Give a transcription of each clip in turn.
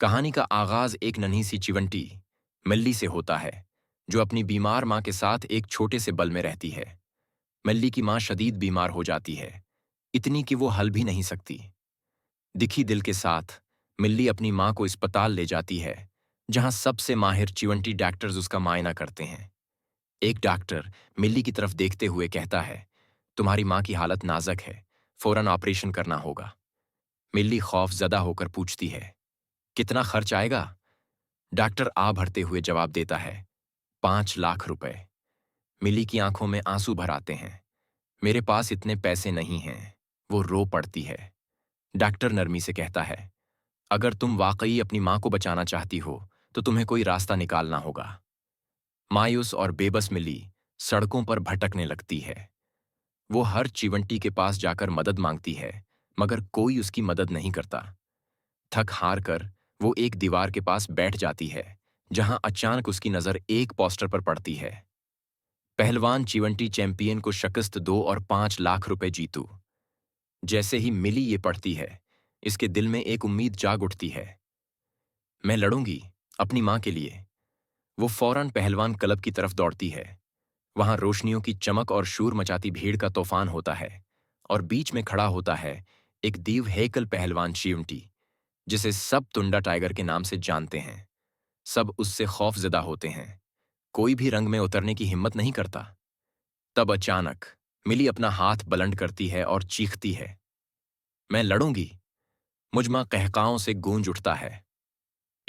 कहानी का आगाज एक नन्ही सी चिवंटी मिल्ली से होता है, जो अपनी बीमार माँ के साथ एक छोटे से बल में रहती है। मिल्ली की माँ शदीद बीमार हो जाती है, इतनी कि वो हल भी नहीं सकती। दिखी दिल के साथ मिल्ली अपनी माँ को अस्पताल ले जाती है, जहां सबसे माहिर चिवंटी डॉक्टर्स उसका मायना करते हैं। एक डॉक्टर मिल्ली की तरफ देखते हुए कहता है, तुम्हारी माँ की हालत नाजुक है, फौरन ऑपरेशन करना होगा। मिल्ली खौफजदा होकर पूछती है, कितना खर्च आएगा? डॉक्टर आ भरते हुए जवाब देता है, 5 लाख रुपए। मिली की आंखों में आंसू भर आते हैं। मेरे पास इतने पैसे नहीं हैं। वो रो पड़ती है। डॉक्टर नरमी से कहता है, अगर तुम वाकई अपनी मां को बचाना चाहती हो तो तुम्हें कोई रास्ता निकालना होगा। मायूस और बेबस मिली सड़कों पर भटकने लगती है। वो हर चिवंटी के पास जाकर मदद मांगती है, मगर कोई उसकी मदद नहीं करता। थक हार कर वो एक दीवार के पास बैठ जाती है, जहां अचानक उसकी नजर एक पोस्टर पर पड़ती है। पहलवान चिवंटी चैंपियन को शिकस्त दो और 5 लाख रुपए जीतू। जैसे ही मिली ये पढ़ती है, इसके दिल में एक उम्मीद जाग उठती है। मैं लड़ूंगी अपनी मां के लिए। वो फौरन पहलवान क्लब की तरफ दौड़ती है। वहां रोशनियों की चमक और शूर मचाती भीड़ का तूफान होता है, और बीच में खड़ा होता है एक दीव हेकल पहलवान चिवंटी, जिसे सब तुंडा टाइगर के नाम से जानते हैं। सब उससे खौफजदा होते हैं। कोई भी रंग में उतरने की हिम्मत नहीं करता। तब अचानक मिली अपना हाथ बुलंद करती है और चीखती है, मैं लड़ूंगी। मुझमा कहकाओं से गूंज उठता है।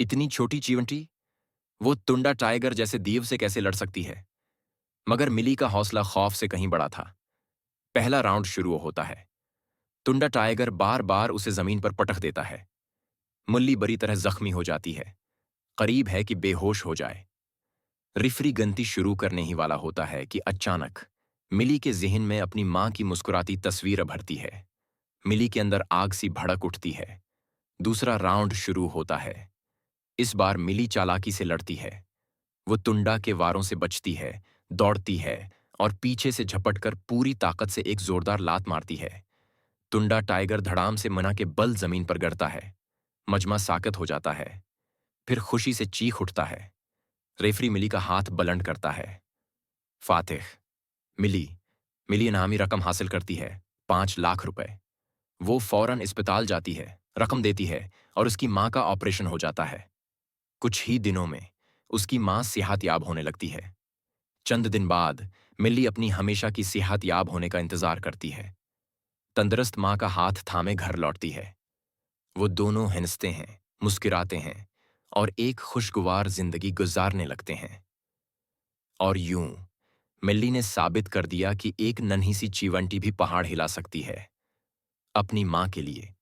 इतनी छोटी चिवंटी, वो तुंडा टाइगर जैसे दीव से कैसे लड़ सकती है? मगर मिली का हौसला खौफ से कहीं बड़ा था। पहला राउंड शुरू होता है। तुंडा टाइगर बार बार उसे जमीन पर पटक देता है। मुल्ली बुरी तरह जख्मी हो जाती है, करीब है कि बेहोश हो जाए। रिफरी गनती शुरू करने ही वाला होता है कि अचानक मिली के जिहन में अपनी मां की मुस्कुराती तस्वीर उभरती है। मिली के अंदर आग सी भड़क उठती है। दूसरा राउंड शुरू होता है। इस बार मिली चालाकी से लड़ती है। वो तुंडा के वारों से बचती है, दौड़ती है और पीछे से झपटकर पूरी ताकत से एक जोरदार लात मारती है। तुंडा टाइगर धड़ाम से मना के बल जमीन पर गिरता है। मजमा साकत हो जाता है। फिर खुशी से चीख उठता है। रेफरी मिली का हाथ बुलंद करता है। फातिह मिली। मिली इनामी रकम हासिल करती है, 5 लाख रुपए। वो फौरन अस्पताल जाती है, रकम देती है और उसकी मां का ऑपरेशन हो जाता है। कुछ ही दिनों में उसकी मां सेहतयाब होने लगती है। चंद दिन बाद मिली अपनी हमेशा की सेहतयाब होने का इंतजार करती है। तंदुरुस्त मां का हाथ थामे घर लौटती है। वो दोनों हंसते हैं, मुस्कुराते हैं और एक खुशगवार जिंदगी गुजारने लगते हैं। और यूं मिल्ली ने साबित कर दिया कि एक नन्ही सी चीवंटी भी पहाड़ हिला सकती है, अपनी मां के लिए।